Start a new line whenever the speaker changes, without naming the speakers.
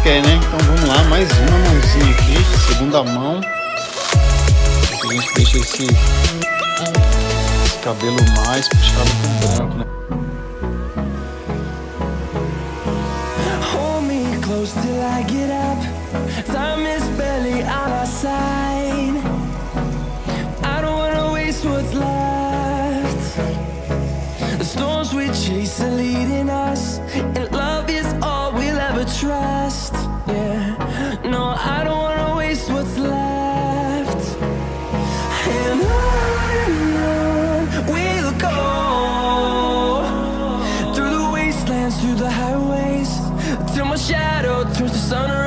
quer, né? Então vamos lá, mais uma mãozinha aqui, segunda mão. A gente deixa esse cabelo mais puxado pro branco, né?
Hold me close till I get up. Time is barely on our side. I don't wanna waste what's left. The storms we chase are leading us, and love is all we'll ever trust. Yeah, no, I don't wanna waste what's left. And on we'll go, through the wastelands, through the highways, till my shadow turns to sun rays.